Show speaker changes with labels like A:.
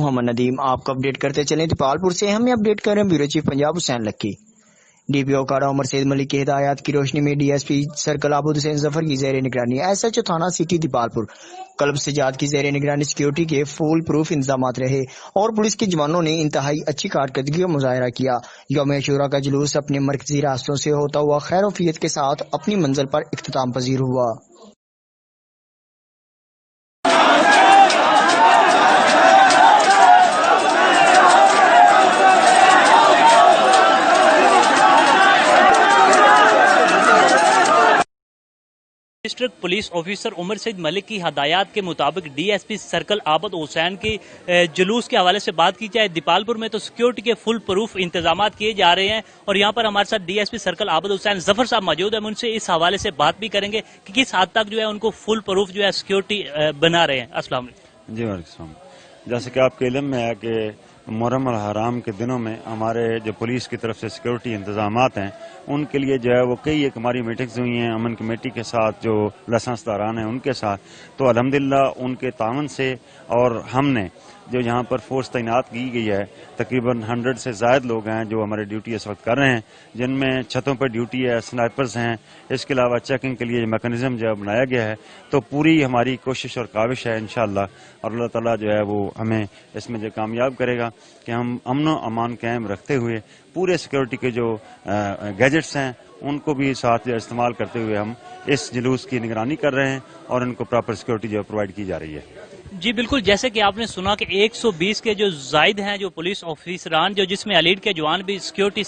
A: محمد ندیم آپ کو اپڈیٹ کرتے چلیں دیپالپور سے ہمیں اپڈیٹ کر رہے ہیں بیورو چیف پنجاب حسین لکی۔ ڈی پی او کاڑا عمر سید ملک کی ہدایات کی روشنی میں ڈی ایس پی سرکل عابد حسین ظفر کی زیر نگرانی ایس ایچ او تھانہ سٹی دیپالپور کلب سجاد کی زیر نگرانی سیکیورٹی کے فول پروف انتظامات رہے اور پولیس کے جوانوں نے انتہائی اچھی کارکردگی کا مظاہرہ کیا۔ یوم عاشوراء کا جلوس اپنے مرکزی راستوں سے ہوتا ہوا خیر وفیت کے ساتھ اپنی منزل پر اختتام پذیر ہوا۔
B: ڈسٹرکٹ پولیس آفیسر عمر سید ملک کی ہدایات کے مطابق ڈی ایس پی سرکل عابد حسین کی جلوس کے حوالے سے بات کی جائے دیپالپور میں تو سیکیورٹی کے فل پروف انتظامات کیے جا رہے ہیں اور یہاں پر ہمارے ساتھ ڈی ایس پی سرکل عابد حسین ظفر صاحب موجود ہیں، ان سے اس حوالے سے بات بھی کریں گے کہ کس حد تک جو ہے ان کو فل پروف جو ہے سیکیورٹی بنا رہے ہیں۔ السلام علیکم۔
C: جی وعلیکم السلام۔ جیسے کہ آپ کے علم میں ہے کہ محرم الحرام کے دنوں میں ہمارے جو پولیس کی طرف سے سیکیورٹی انتظامات ہیں ان کے لیے جو ہے وہ کئی ایک ہماری میٹنگز ہوئی ہیں امن کمیٹی کے ساتھ، جو لائسنس داران ہیں ان کے ساتھ، تو الحمدللہ ان کے تعاون سے اور ہم نے جو یہاں پر فورس تعینات کی گئی ہے تقریباً 100 سے زائد لوگ ہیں جو ہمارے ڈیوٹی اس وقت کر رہے ہیں، جن میں چھتوں پر ڈیوٹی ہے، سنائپرز ہیں، اس کے علاوہ چیکنگ کے لیے میکانزم جو بنایا گیا ہے۔ تو پوری ہماری کوشش اور کاوش ہے انشاءاللہ، اور اللہ تعالیٰ جو ہے وہ ہمیں اس میں جو کامیاب کرے گا کہ ہم امن و امان قائم رکھتے ہوئے پورے سیکیورٹی کے جو گیجٹس ہیں ان کو بھی ساتھ استعمال کرتے ہوئے ہم اس جلوس کی نگرانی کر رہے ہیں اور ان کو پراپر سیکیورٹی جو پرووائڈ کی جا رہی ہے۔
B: جی بالکل، جیسے کہ آپ نے سنا کہ 120 کے جو زائد ہیں جو پولیس آفیسران جو جس میں ایلیٹ کے جوان بھی سیکیورٹی